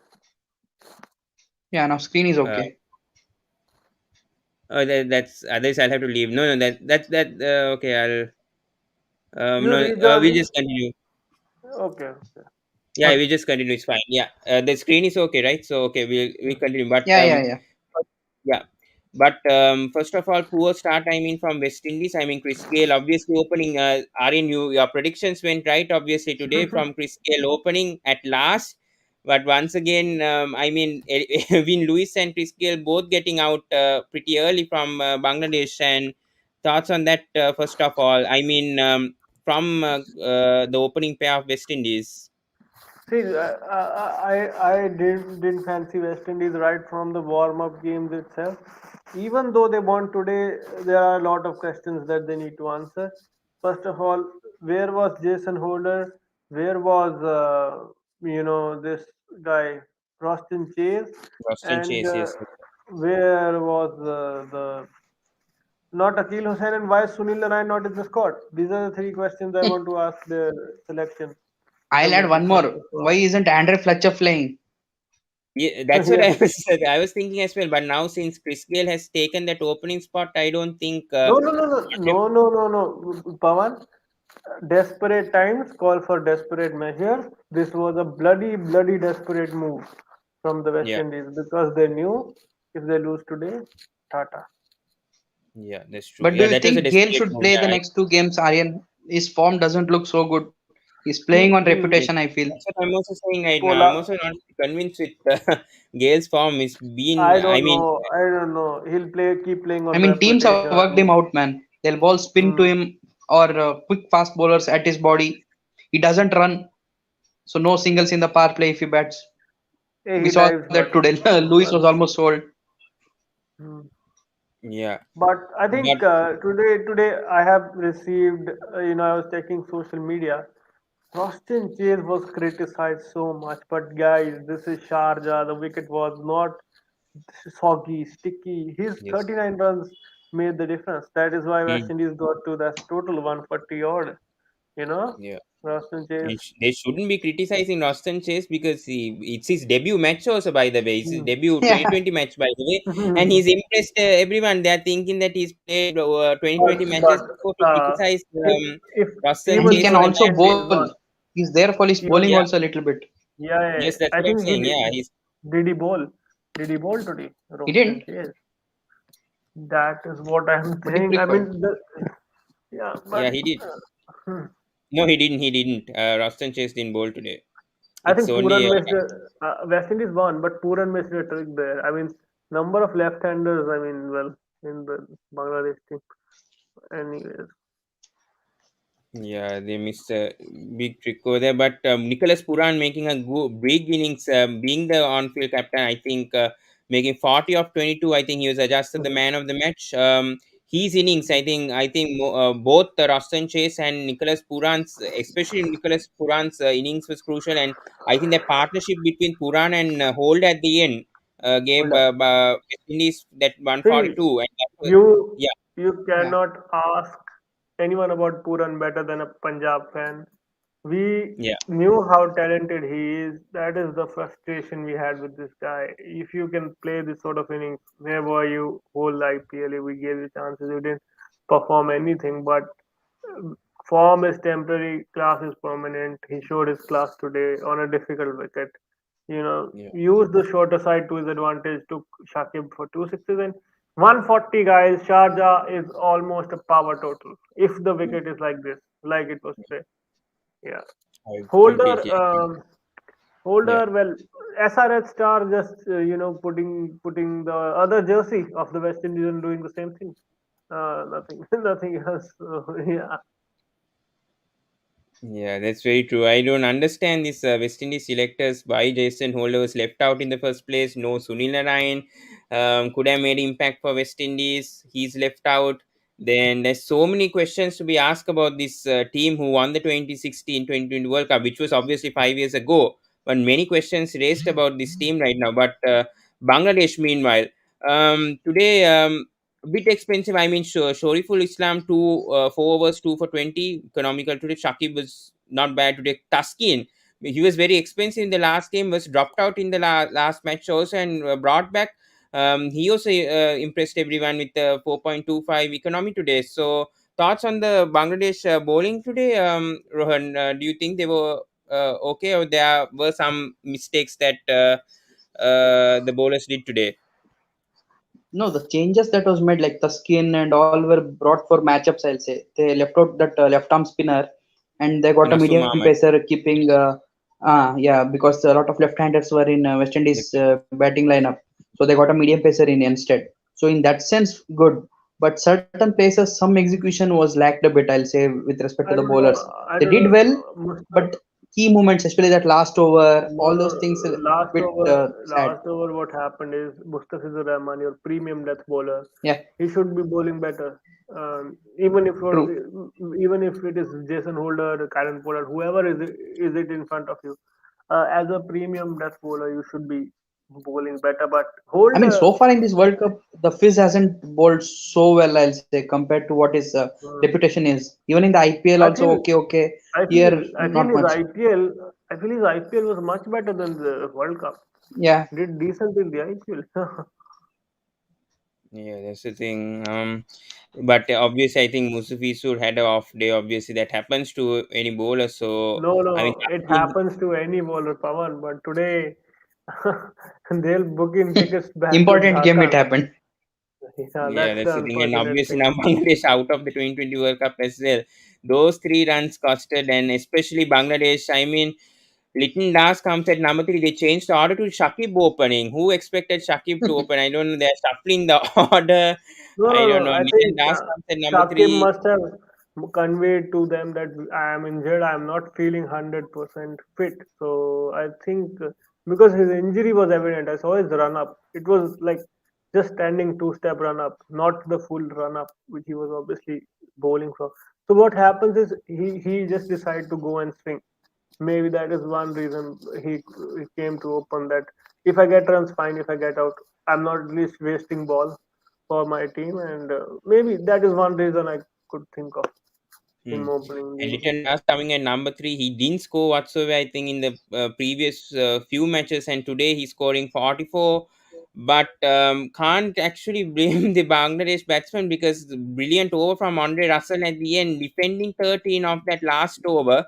Yeah, now screen is uh, okay. that's others. I'll have to leave. No, no, that. Okay, I'll. You No, we rejoin. just continue. Okay, okay. Yeah, Okay. we just continue. It's fine. Yeah, the screen is okay, right? So okay, we continue. But Yeah, yeah, yeah. yeah, but first of all, poor start. I mean, from West Indies. I mean, Chris Gale obviously opening. Aryan, your predictions went right. Obviously today from Chris Gale opening at last. But once again, I mean, Evin Lewis and Chris Gale both getting out pretty early from Bangladesh. And thoughts on that? First of all, I mean, from the opening pair of West Indies. See, I didn't fancy West Indies right from the warm up games itself. Even though they won today, there are a lot of questions that they need to answer. First of all, where was Jason Holder? Where was this guy Rostin Chase? Boston And Chase, yes. where was the not Akil Hussain, and why is Sunil Narayan not in the squad? These are the three questions I want to ask the selection I'll add committee one first more. of Why all. isn't Andre Fletcher playing? Yeah, that's what Yeah. I was thinking as well. But now since Chris Gale has taken that opening spot, I don't think. No, no, no, no, no, no, no, no. Pawan, desperate times call for desperate measures. This was a bloody, bloody desperate move from the West Yeah, Indies because they knew if they lose today, Tata. yeah, that's true. But do Yeah, you that was a think Gale desperate should move. play the Yeah, next two games, Aryan? His form doesn't look so good. He's playing on He yes. reputation, I feel. That's what I'm also saying right now. I'm Pola. also not convinced with Gale's form. It's been. I I don't mean, know. I don't know. He'll keep playing I on mean, teams have reputation. worked him out, man. They'll ball spin to Hmm. him or quick fast bowlers at his body. He doesn't run, so no singles in the power play if he bats. We He saw dives, that but today. he Lewis was runs. almost sold. Hmm. yeah, But I but think today I have received. I was checking social media. Austin Chase was criticized so much, but guys, this is Sharjah. The wicket was not soggy, sticky. His Yes. 39 runs made the difference. That is why West Mm, Indies got to that total 140 odd. You know, yeah. Austin Chase. And they shouldn't be criticizing Roston Chase because it's his debut match also, by the way. It's his Hmm. debut Yeah. 2020 match, by the way. And he's impressed everyone. They are thinking that he's played 2020 but matches before to uh, criticize if Roston And he even Chase can for though the also match. West Indies bowl. won, He's there for his bowling even Yeah, also a little bit. yeah, yeah, yes, that's I what I'm think saying. Yeah, did he bowl? Did he bowl today? He Austin didn't, Chase. That is what I'm but he saying. I preferred. mean, yeah, yeah, but he did. hmm. No, he didn't. He didn't. Roston Chase didn't bowl today. I It's think only Pooran missed West Indies won, but Pooran missed a trick there. I mean, number of left-handers. I mean, well, in the Bangladesh team. Anyways, yeah, they missed a big trick over there. But Nicholas Puran making a big innings, being the on-field captain. I think making 40 of 22. I think he was adjusted the man of the match. His innings, both Roston Chase and Nicholas Puran's, especially Nicholas Puran's innings was crucial. And I think the partnership between Puran and Holt at the end gave hold up. West Indies that See, 142. And that was, you yeah, you Yeah. cannot ask anyone about Pooran better than a Punjab fan. We yeah, knew how talented he is. That is the frustration we had with this guy. If you can play this sort of innings, where were you whole IPL? We gave you chances. You didn't perform anything. But um, form is temporary, class is permanent. He showed his class today on a difficult wicket. yeah. Used the shorter side to his advantage, took Shakib for two sixes and 140 guys. Sharjah is almost a power total if the wicket is like this, like it was today. Yeah. I Holder, completely agree. Yeah. well, SRH Star just putting the other jersey of the West Indies and doing the same thing. Nothing, nothing else. So, yeah, Yeah, that's very true. I don't understand this West Indies selectors why Jason Holder was left out in the first place. No Sunil Narayan could have made impact for West Indies. He's left out. Then there's so many questions to be asked about this team who won the 2016 2020 World Cup, which was obviously 5 years ago. But many questions raised about this team right now. But Bangladesh, meanwhile, today a bit expensive. I mean, sure, Shoriful Islam 4 overs 2 for 20, economical today. Shakib was not bad today. Taskin, he was very expensive in the last game. Was dropped out in the last match also and brought back. He also impressed everyone with the 4.25 economy today. So thoughts on the Bangladesh bowling today, Rohan? Do you think they were okay, or there were some mistakes that the bowlers did today? No, the changes that was made, like the skin and all, were brought for matchups. I'll say they left out that left arm spinner, and they got a Nasum medium Ahmed. pacer keeping. Yeah, because a lot of left-handers were in West Indies batting lineup, so they got a medium pacer in instead. So in that sense, good. But certain places, some execution was lacked a bit. I'll say with respect to the I don't bowlers, know. I they don't did well, know. but key moments, especially that last over, No, all no. those things, a Last bit over, sad. what happened is Mustafizur Rahman, your premium death bowler, Yeah, he should be bowling better. Even if true. even if it is Jason Holder, Karen Pollard, whoever is it in front of you, as a premium death bowler, you should be bowling better. But I mean, Holder, so far in this World Cup, the Fizz hasn't bowled so well, I'll say, compared to what his uh, reputation is. Even in the IPL, I also feel, okay, okay. I feel, Here, I feel not his much. IPL, I feel his IPL was much better than the World Cup. Yeah, Did decent in the IPL. Yeah, that's the thing. But obviously, I think Musafisur had an off day. Obviously, that happens to any bowler. So, No, I mean, no, it happens to any bowler, Pawan. But today, they'll book in tickets back to important game it Dhaka. happened. Yeah, yeah, that's that's the the thing. And unfortunate obviously, thing. now Bangladesh out of the 2020 World Cup as well. Those 3 runs costed, and especially Bangladesh. I mean, Litton Das comes at number 3. They changed the order to Shakib opening. Who expected Shakib to open? I don't know. They're shuffling the order. No, I no, don't no. know. I Litton think Das comes at number Shakib 3. must have conveyed to them that I am injured. I am not feeling 100% fit. So I think because his injury was evident, I saw his run up. It was like just standing two-step run up, not the full run up, which he was obviously bowling for. So what happens is he just decided to go and swing. Maybe that is one reason he came to open that if I get runs, fine. If I get out, I'm not at least wasting ball for my team, and maybe that is one reason I could think of Hmm. him opening And the. Litton Das coming at number three. He didn't score whatsoever, I think, in the previous few matches, and today he's scoring 44. But can't actually blame the Bangladesh batsman because the brilliant over from Andre Russell at the end, defending 13 of that last over.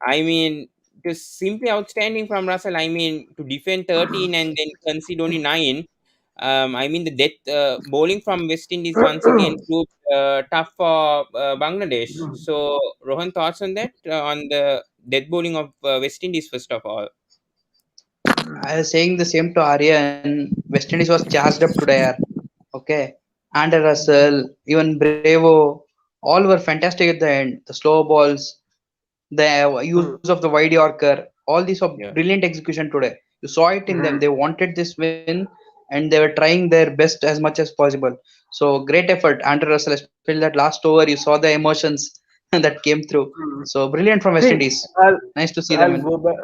I mean, it was simply outstanding from Russell. I mean, to defend 13 and then concede only 9. I mean, the death bowling from West Indies once again proved tough for Bangladesh. So, Rohan, thoughts on that? On the death bowling of West Indies, first of all? I was saying the same to Aryan. West Indies was charged up today. Yaar. Okay. Ander Russell, even Bravo, all were fantastic at the end. The slow balls, the use of the wide Yorker, all these are Yeah, brilliant execution today. You saw it in them. They Mhm. wanted this win and they were trying their best as much as possible. So great effort, Andrew Russell, especially that last over. You saw the emotions that came through. Mhm. So brilliant from West See, Indies. I'll Nice to see them I'll win. go back.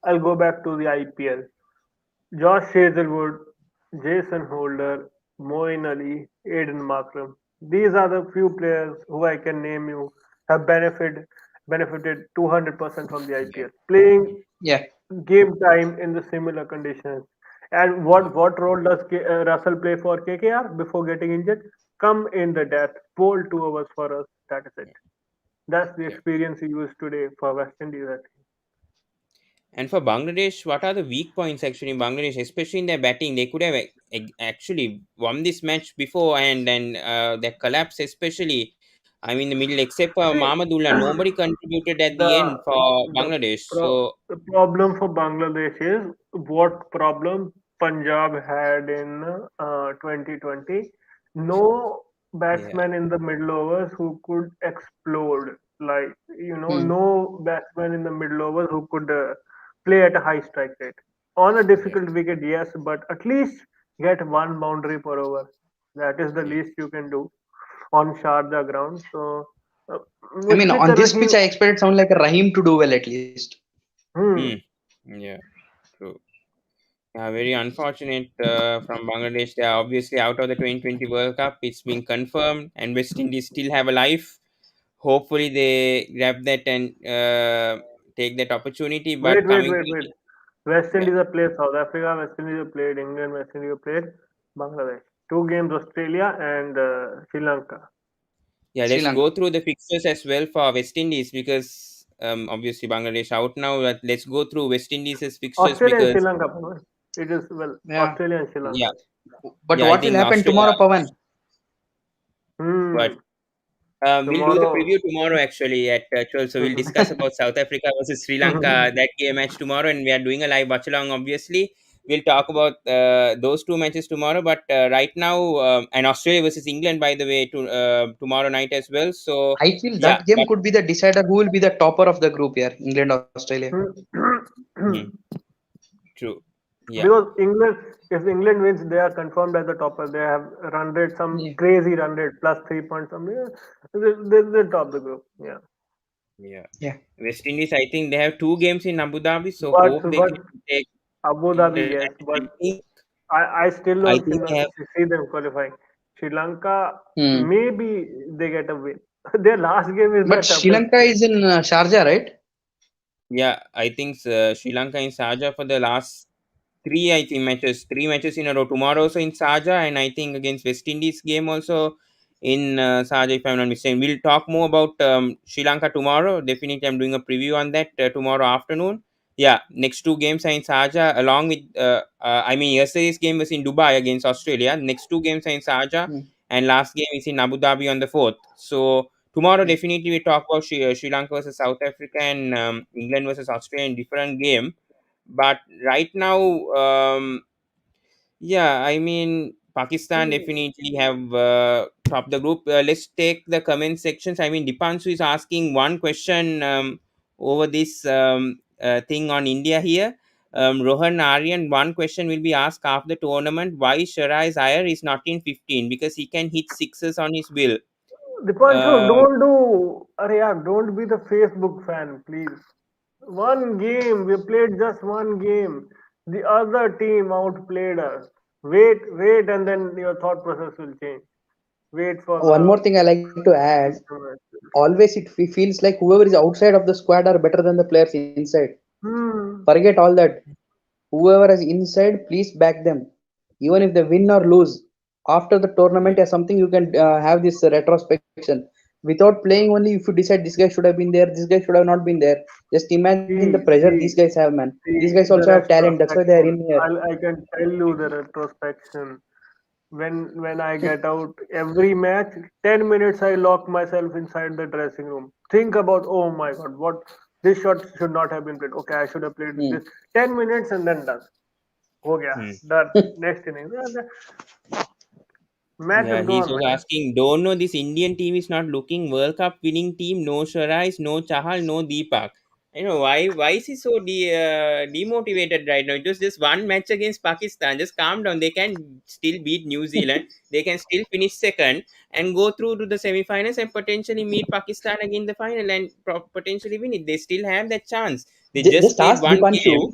I'll go back to the IPL. Josh Hazelwood, Jason Holder, Moeen Ali, Aiden Markram. These are the few players who I can name you have benefited 200% from the yeah, IPL, playing Yeah. game time in the similar conditions. And yeah, what role does Russell play for KKR before getting injured? Come in the death, bowl 2 hours for us. That is it. That's the yeah. experience he used today for West Indies. I think. And for Bangladesh, what are the weak points actually in Bangladesh, especially in their batting? They could have actually won this match before, and then that collapse, especially. I mean, the middle, except for See, Mahmudullah, nobody contributed at the the end for the Bangladesh. pro, So, the problem for Bangladesh is what problem Punjab had in 2020. No yeah, batsman in the middle overs who could explode. Like Hmm. no batsman in the middle overs who could play at a high strike rate. On a yeah, difficult wicket, yes, but at least get one boundary per over. That is the yeah. least you can do on Sharjah ground. So, uh, I mean, on Mushtaqar this pitch, Rahim. I expected someone like a Rahim to do well at least. Hmm. Hmm. Yeah, true. Yeah, very unfortunate from Bangladesh. They are obviously out of the 2020 World Cup. It's been confirmed, and West Indies still have a life. Hopefully, they grab that and take that opportunity. But coming to Wait. West yeah, Indies have played South Africa, West Indies have played England, West Indies have played Bangladesh. Two games Australia and Sri Lanka. yeah, Sri let's Lanka. go through the fixtures as well for West Indies because obviously Bangladesh out now. But let's go through West Indies' fixtures Australia and Sri because Lanka, Pawan. It is, well, Yeah. Australia and Sri yeah, Lanka. But yeah, I what will think happen Australia. tomorrow, Pawan? But Hmm. we'll do the Tomorrow. preview tomorrow actually at 12. So we'll discuss about South Africa versus Sri Lanka, that game match tomorrow. And we are doing a live watch along, obviously. We'll talk about those two matches tomorrow. But right now, and Australia versus England, by the way, tomorrow night as well. So, I feel yeah, that game but could be the decider who will be the topper of the group here, England, Australia. mhm, true. Yeah, Because England, if England wins, they are confirmed as the topper. They have run rate, some Yeah. crazy run rate, plus 3 points something. They top the group. Yeah. yeah. Yeah. West Indies, I think they have two games in Abu Dhabi. So, hope they But can take Abu Dhabi, the. yes, but I think, I still I don't think they have. see them qualifying. Sri Lanka, Hmm. maybe they get a win. Their last game is the But Sri toughest Lanka game. is in Sharjah, right? Yeah, I think Sri Lanka in Sharjah for the last I think matches, three matches in a row. Tomorrow also in Sharjah, and I think against West Indies game also in Sharjah, if I'm not mistaken. We'll talk more about Sri Lanka tomorrow. Definitely, I'm doing a preview on that tomorrow afternoon. Yeah, next two games are in Sharjah, along with I mean yesterday's game was in Dubai against Australia. Next two games are in Sharjah, Hmm. and last game is in Abu Dhabi on the 4th. So tomorrow Yeah. definitely we talk about Sri Lanka versus South Africa and England versus Australia in different game. But right now, yeah, I mean, Pakistan definitely have topped the group. Let's take the comment sections. I mean, Dipanshu is asking one question over this thing on India here. Rohan Aryan, one question will be asked after the tournament. Why Shiraz Iyer is not in 15? Because he can hit sixes on his will. Dipanshu, Um, don't do. Arey, yaar, don't be the Facebook fan, please. One game. We played just one game. The other team outplayed us. Wait, and then your thought process will change. Wait for One more the thing I like to add, match. always feels like whoever is outside of the squad are better than the players inside. Hmm. Forget all that. Whoever is inside, please back them. Even if they win or lose, after the Yeah. tournament or something, you can have this retrospection. Without playing only, if you decide this guy should have been there, this guy should have not been there. Just imagine the See, pressure these see, guys have, man. These see guys also the have talent. That's why they are in retrospection. here. I can tell you the retrospection. When I get out every match, 10 minutes I lock myself inside the dressing room. Think about, oh my god, what this shot should not have been played. Okay, I should have played Hmm. this. 10 minutes and then done. Ho gaya. Hmm. Done. Next inning. The match Yeah, is he's gone, also man. asking, don't know this Indian team is not looking World Cup winning team. No Sharais, no Chahal, no Deepak. You know why is he so demotivated right now? It was just one match against Pakistan. Just calm down. They can still beat New Zealand. They can still finish second and go through to the semi-finals and potentially meet Pakistan again in the final and potentially win it. They still have that chance. They just Just played ask one game. Dipanshu.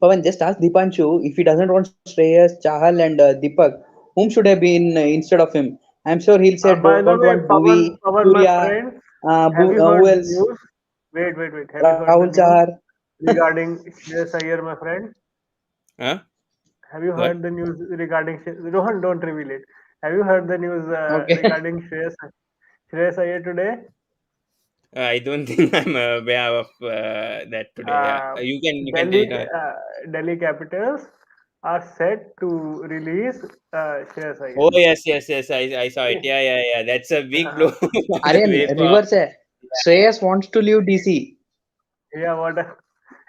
Pawan, just ask Dipanshu if he doesn't want Shreyas, Chahal, and Deepak, whom should have been instead of him? I'm sure he'll say By don't the want way, Bhuvi, Pawan, my Surya, friend, have you who heard the else? news? Wait. Have you Rahul heard the Chahar. news regarding Shreyas Iyer, my friend? Huh? Have you What? heard the news regarding Rohan? Don't reveal it. Have you heard the news Okay. regarding Shreyas Iyer today? I don't think I'm aware of that today. Yeah, Uh, you can tell Delhi it. Delhi Capitals are set to release Shreyas Oh Iyer. yes. I saw it. Yeah. That's a big blow, by the Aryan, way. For reverse. Shreyas wants to leave DC. Yeah, what?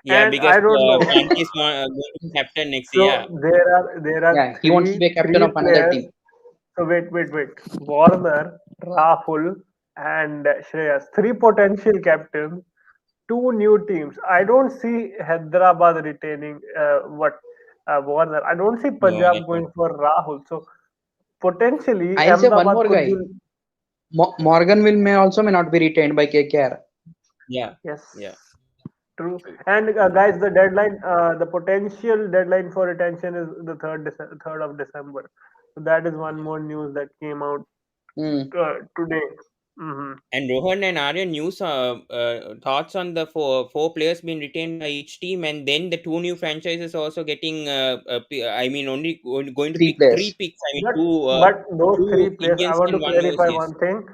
yeah, And because I don't know. Frankie is going to be captain next year. Yeah. So there are Yeah, he wants to be a captain three of another players. team. So wait. Warner, Rahul, and Shreyas. Three potential captains. Two new teams. I don't see Hyderabad retaining what Warner. I don't see No, I Punjab don't. going for Rahul. So potentially I'll say one Ahmedabad more could be. guy. Morgan will may not be retained by KKR. Yeah, Yes, yeah. true. True. And guys, the potential deadline for retention is the third of December. So that is one more news that came out Hmm. today. Hmm. And Rohan and Aryan news thoughts on the four players being retained by each team, and then the two new franchises also getting. I mean, only going to Three pick three players. picks. I mean, But but those three two players, I Indians want to and one clarify overseas. one thing.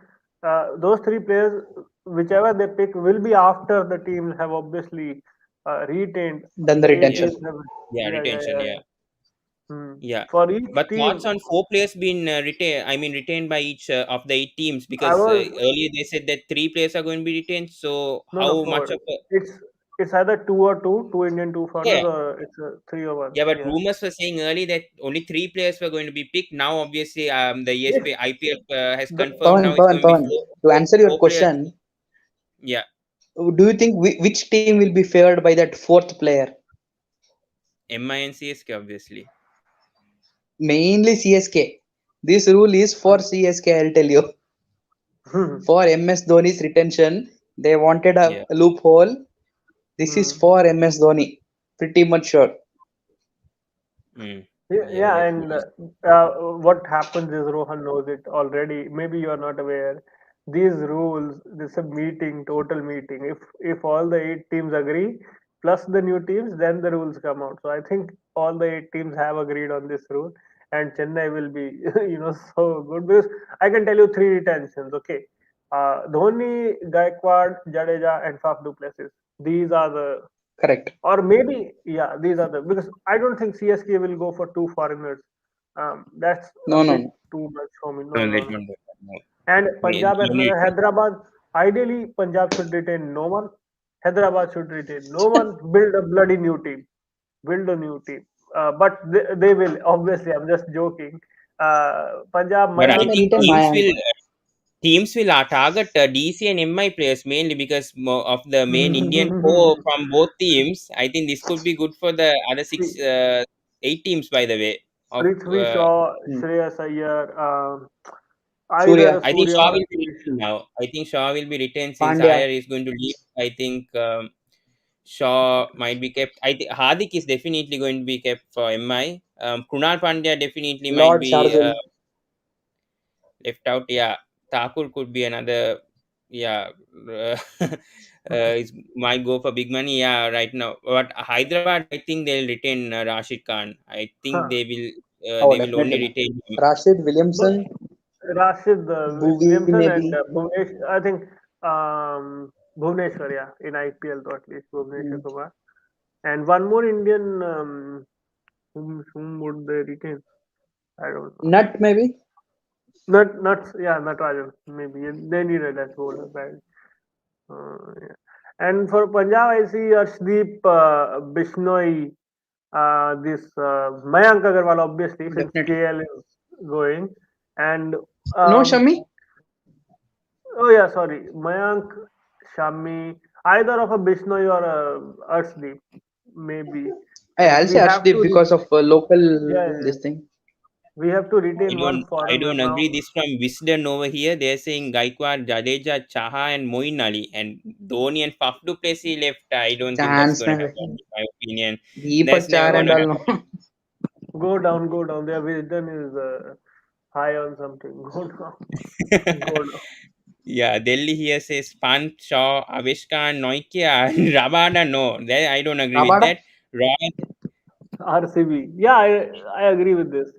Those three players, whichever they pick, will be after the teams have obviously retained. Done the The eight Yeah, retention. teams have. retention. Yeah. Yeah. Hmm. Yeah, For each but thoughts team, on four players being retained? I mean, retained by each of the eight teams I because was earlier they said that three players are going to be retained. So no how much four. of a It's it's either two Indian, two foreigners, yeah, or it's a three or one. yeah? But Yeah. rumors were saying early that only three players were going to be picked. Now, obviously, the Yes. ESP IPF has The confirmed Pawan, now it's Pawan, going to be Pawan. To answer your four players. question, Yeah, do you think which team will be favored by that fourth player? MI and CSK obviously. Mainly CSK. This rule is for CSK, I'll tell you. Hmm. For MS Dhoni's retention, they wanted Yeah. a loophole. This is Hmm. for MS Dhoni. Pretty much sure. Mm. Yeah, Yeah, let's and wait. what happens is Rohan knows it already. Maybe you are not aware. These rules, this is a meeting, total meeting. If all the eight teams agree, plus the new teams, then the rules come out. So I think all the eight teams have agreed on this rule, and Chennai will be, so good because I can tell you three retentions. Okay, Dhoni, Gaikwad, Jadeja, and Faf du Plessis. These are the Correct. or maybe these are the because I don't think CSK will go for two foreigners. That's a No, no, bit no. too much for me. No, they No. don't do that. No. And Punjab as well Only as Hyderabad. Ideally, Punjab should retain no one. Hyderabad should retain no one. Build a bloody new team. Build a new team. But they will obviously. I'm just joking. Punjab but might I They not. may think retain Mayank. teams will target DC and MI players mainly because of the main Indian core from both teams. I think this could be good for the other See, eight teams, by the way. Of Prithvi Shaw, Hmm. Shreyas Iyer, either Surya, I think Surya Shaw or will be Atish. retained now. I think Shaw will be retained since Pandya. Iyer is going to leave. I think Shaw might be kept. I think Hardik is definitely going to be kept for MI. Krunal Pandya definitely might Lord be Shardul. left out. Yeah, Thakur could be another. Yeah, is might go for big money. Yeah, right now. But Hyderabad, I think they'll retain Rashid Khan. I think Huh. they will. Oh, They will only definitely, man. retain him. Rashid But Williamson, Rashid Bhuvi Williamson maybe. and Bhuvnesh, I think Bhuvneshwar, yeah, in IPL though at least Bhuvneshwar Mm. Kumar. And one more Indian, whom would they retain? I don't know. Nut maybe. Yeah, not Rajan. Maybe they needed that bowler bad. Yeah. And for Punjab, I see Arshdeep Bishnoi, this Mayank Agarwal, obviously, since Definitely. KL is going. And No, um, Shami. oh, yeah, sorry, Mayank, Shami, either of a Bishnoi or a Arshdeep, maybe. I'll We say have Arshdeep to, because of yeah, local yeah, this yeah. thing. We have to retain one I foreigner don't now. agree. This from Wisden over here. They're saying Gaikwad, Jadeja, Chaha, and Moin Ali, and Dhoni and Faf du Plessis left. I don't think that's Chance going to maybe. happen. In my opinion, Deepak that's never Char going and to all happen. no. Go down, go down. Their wisdom is high on something. Go down, go down. Yeah, Delhi here says Pan, Shaw, Avishkan, Noikia, and Rabada. No, that, I don't agree with Rabada? that. Roy, RCB. Yeah, I agree with this.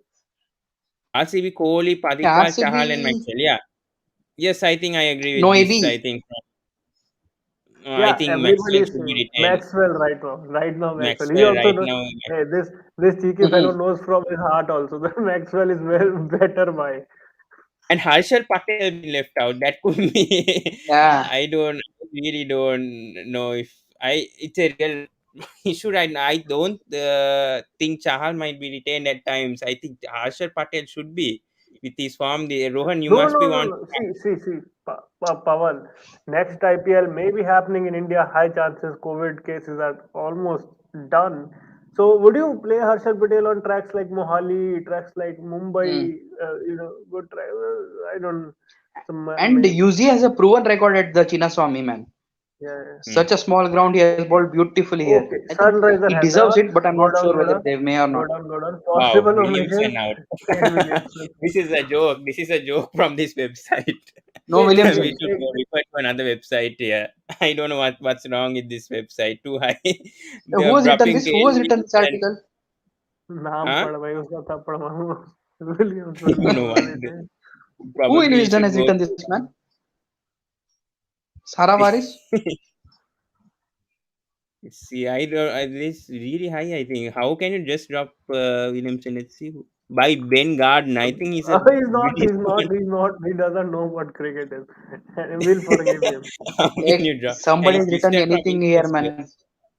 RCB, Kohli, Yeah, Padikkal, Chahal, and RCB. Maxwell. Yeah, yes, I think I agree No with this. AB. I Yeah, think everybody Maxwell is should be saying retained. Maxwell right now. Right now, Maxwell. He Maxwell also right knows. now. Hey, this cheeky fellow knows from his heart also that Maxwell is well better by. And Harshal Patel been left out. That could be. Yeah. I really don't know if it's a real issue right now. I don't think Chahal might be retained at times. I think Harshal Patel should be with his form. The Rohan, you No, must no, be no, want. no. See. Pawan. Next IPL may be happening in India. High chances. COVID cases are almost done. So, would you play Harshal Patel on tracks like Mohali, tracks like Mm. Mumbai? Good track. I don't. And Maybe. UZ has a proven record at the Chinnaswamy, man. Yeah, yeah. Hmm. Such a small ground, he has bowled beautifully here. Okay, I think Sunriser he deserves Hyderabad. it, but I'm Go not down, sure go whether down, they may or go not. down, go down. Wow, Possible Williamson omission. out. Kane Williamson. This is a joke. This is a joke from this website. No We Williamson. should go refer to another website here. I don't know what's wrong with this website. Too high. Who has written Dropping this? Who has KL written this and article? नाम huh? पढ़ भाई उसका थप्पड़ मारूंगा Williamson ने No बोला one. रिटेन Who in Probably you wisdom should has go. written this, man? Sara Waris? See, I don't. This really high. I think. How can you just drop Williamson? Let's see. By Ben Garden. I think he's a he's not bit. he's not he doesn't know what cricket is and we'll forgive him. How can you drop? And Somebody it's has written listed from anything here, Innings. man.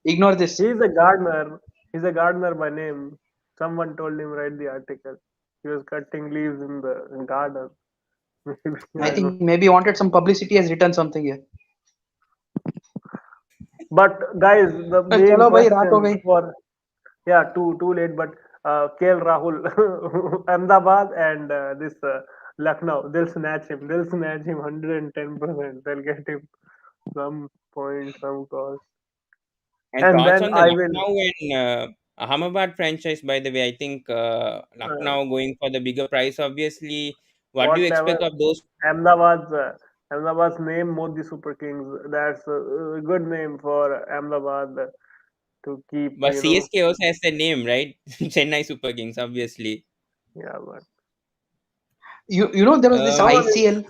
Ignore this. He's a gardener by name. Someone told him write the article. He was cutting leaves in the garden. Maybe I I don't. think maybe he wanted some publicity, has written something here. But guys, the Well, main chalo bhai, raat ho question gayi. for yeah, too late. But KL Rahul, Ahmedabad, and this Lucknow, they'll snatch him. They'll snatch him 110%. They'll get him some point, some cost, And and thoughts then on the I will. Lucknow and Ahmedabad franchise, by the way. I think Uh, Lucknow going for the bigger price, obviously. What do you Whatever expect of those? Ahmedabad's Ahmedabad's name, Modi Super Kings. That's a good name for Ahmedabad to keep. But CSK also has the name, right? Chennai Super Kings, obviously. Yeah, but You know there was this Uh, no, ICL.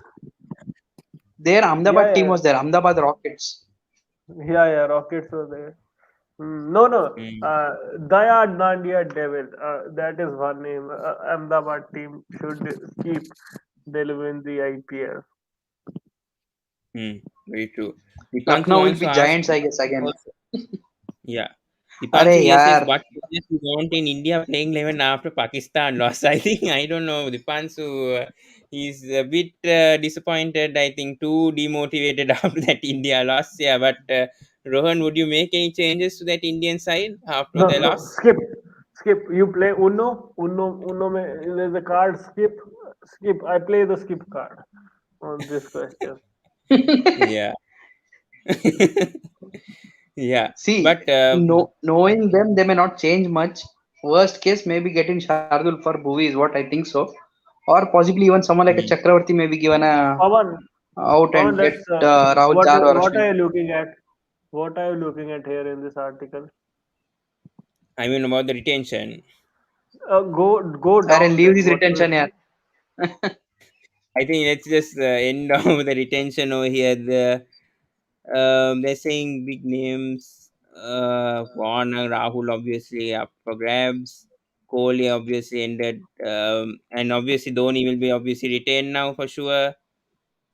Their yeah, Ahmedabad team yeah, was there. Ahmedabad Rockets. yeah. Rockets were there. No. mm, Dayad Nandia Devil. That is one name. Ahmedabad team should keep. They'll win the IPL. very true. Dipanshu Lucknow will also be asked. giants, I guess, again. Yeah. Arey Dipanshu here says, yaar. what changes you want in India playing 11 after Pakistan loss? I think, I don't know. Dipanshu, he's a bit disappointed. I think too demotivated after that India loss. Yeah, but Rohan, would you make any changes to that Indian side after No, the no. loss? Skip. You play Uno. There's a card. Skip. I play the skip card on this question. Yeah. Yeah, See, but knowing them, they may not change much. Worst case, maybe getting Shardul for Bhuvi is what I think so. Or possibly even someone like a mm, Chakravarti may be given a Pawan, out Pawan, and get let's. Rahul Char or What Ashwin. are you looking at? What are you looking at here in this article? I mean about the retention. Go Arey, down leave then. this What you retention were here. saying? I think let's just end off the retention over here. They're saying big names. Warner, Rahul obviously up for grabs. Kohli obviously ended, and obviously Dhoni will be obviously retained now for sure.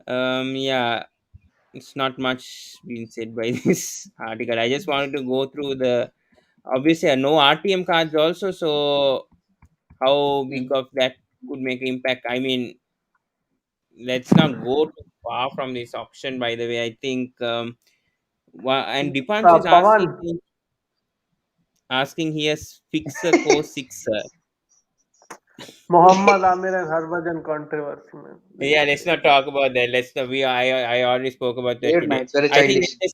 Yeah, it's not much being said by this article. I just wanted to go through the obviously no RTM cards also. So how big Hmm. of that could make impact? I mean, let's not go too far from this auction. By the way, I think and Dipanshu is Pawan, asking here fixer co sixer. Muhammad Amir and Harbhajan controversy, man. Leave Yeah, it, let's leave it. not talk about that. Let's not, we I already spoke about that David, man, today. it's very I think childish. let's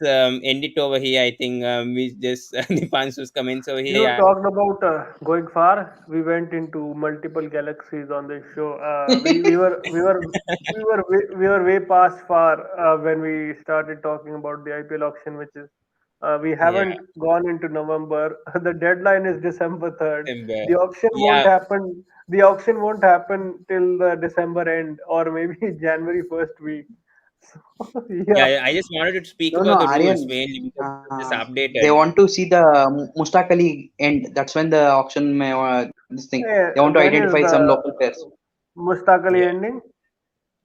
end it over here. I think we just Dipanshu's comments over here. You Yeah, talked about going far. We went into multiple galaxies on this show. We were way past far when we started talking about the IPL auction, which is we yeah, haven't gone into November. The deadline is December 3rd. and, The auction won't yeah. happen. The auction won't happen till the December end or maybe January 1st week. So, Yeah, yeah. I just wanted to speak No, no, about the rules Aryan. mainly because it was just They updated. want to see the Mushtaq Ali end. That's when the auction may this thing. They want to When identify is some the local players. Mushtaq Ali Yeah, ending?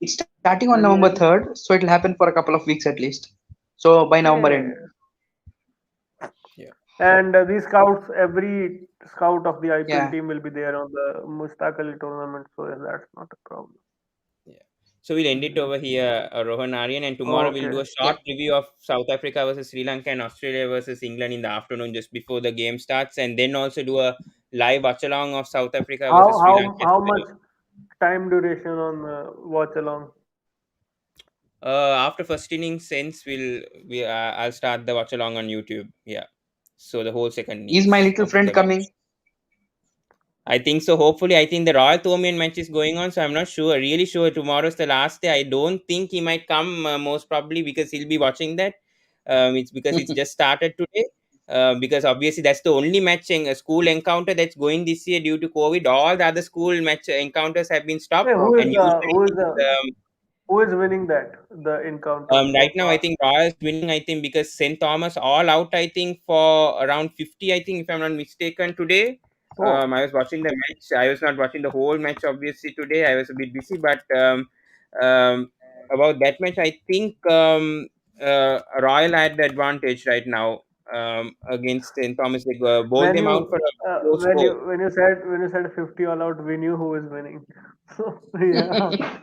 It's starting on When he November ends? 3rd, so it'll happen for a couple of weeks at least. So by November end. Yeah. yeah, And these scouts, every scout of the IPL Yeah. team will be there on the Mushtaq Ali tournament, so that's not a problem. yeah. So we'll end it over here, Rohan Aryan, and tomorrow we'll Okay. do a Yeah. short review of South Africa versus Sri Lanka and Australia versus England in the afternoon just before the game starts, and then also do a live watch along of South Africa How versus Sri how Lanka as how well. much time duration on watch along? After first inning, since I'll start the watch along on YouTube. Yeah, so the whole second Is my innings little of friend the match. coming? I think so. Hopefully, I think the Royal Thomaian match is going on, so I'm not sure. Really sure tomorrow's the last day. I don't think he might come, most probably because he'll be watching that. It's because it's just started today. Because obviously that's the only match in a school encounter that's going this year due to COVID. All the other school match encounters have been stopped, Hey, and usually who is winning that the encounter right so now, I far? think Royals winning. I think because St. Thomas all out. I think for around 50. I think if I'm not mistaken today. Oh, I was watching the match. I was not watching the whole match obviously today. I was a bit busy, but about that match, I think Royal had the advantage right now against St. Thomas. They bowled when them out for you a close score. when you said 50 all out, we knew who is winning. So yeah.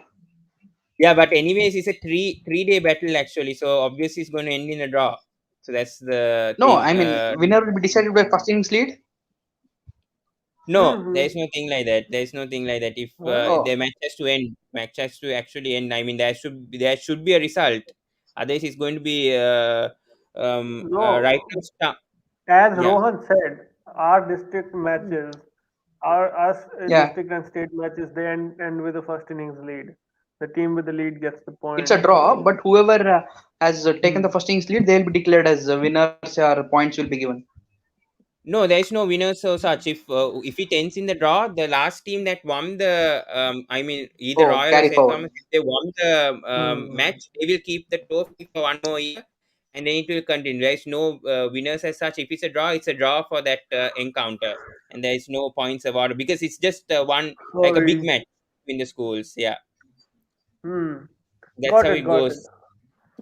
Yeah, but anyways, it's a three-day battle actually. So obviously, it's going to end in a draw. So that's the No, thing. I mean winner will be decided by first innings lead. No, there Hmm. is no thing like that. There is no thing like that. If Huh? Oh, the match has to end, match has to actually end. I mean, there should be a result. Otherwise, it's going to be right No. now. As Yeah, Rohan said, our district matches, our us yeah. district and state matches, they end with the first innings lead. The team with the lead gets the It's a point. draw, but whoever has taken the Hmm. first innings lead, they'll be declared as winners or points will be given. no, there is no winner so such. If it ends in the draw, the last team that won the I mean either Oh, Royal or carry St forward. Thomas, if they won the Hmm. match, they will keep the trophy for one more year, and then it will continue. There is no winners as such. If it's a draw for that encounter, and there is no points awarded because it's just one like a big Sorry. match between the schools. Yeah, Hmm. that's how it Got it. goes.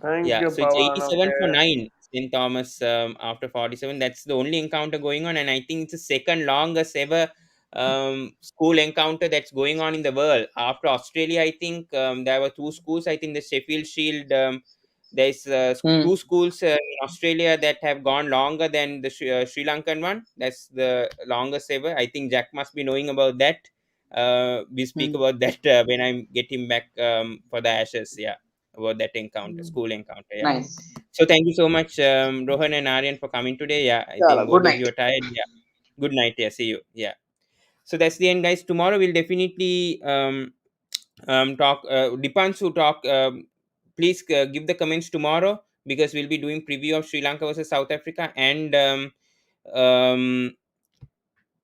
Thank Yeah, you, so it's Pawan. 87 for Okay. 9, St. Thomas after 47. That's the only encounter going on, and I think it's the second longest ever school encounter that's going on in the world. After Australia, I think there were two schools. I think the Sheffield Shield, there's Hmm. two schools in Australia that have gone longer than the Sri Lankan one. That's the longest ever. I think Jack must be knowing about that. We speak Hmm. about that when I get him back for the Ashes. Yeah, about that encounter, Hmm. school encounter. Yeah. Nice. So thank you so much, Rohan and Aryan, for coming today. Yeah, I Yeah, think good both of night. you are tired. Yeah. Good night. Yeah. See you. Yeah. So that's the end, guys. Tomorrow we'll definitely talk. Dipansu talk. Please give the comments tomorrow, because we'll be doing preview of Sri Lanka versus South Africa. And um,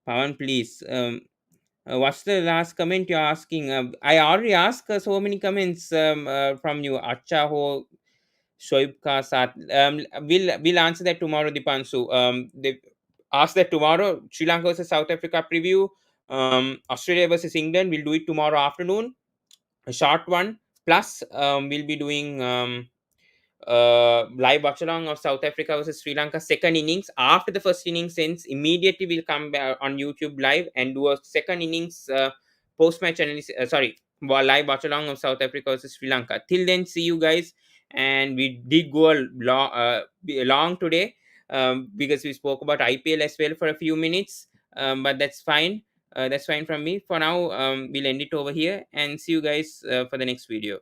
Pawan, please. What's the last comment you're asking? I already asked so many comments from you. Acha ho Shoaib ka saath. We'll answer that tomorrow, Dipanshu. They ask that tomorrow. Sri Lanka versus South Africa preview. Australia versus England. We'll do it tomorrow afternoon. A short one. Plus, we'll be doing live watch along of South Africa versus Sri Lanka second innings. After the first innings ends, immediately we'll come back on YouTube live and do a second innings post match analysis. Live watch along of South Africa versus Sri Lanka. Till then, see you guys. And we did go long today, because we spoke about IPL as well for a few minutes. But that's fine. That's fine from me. For now, we'll end it over here and see you guys for the next video.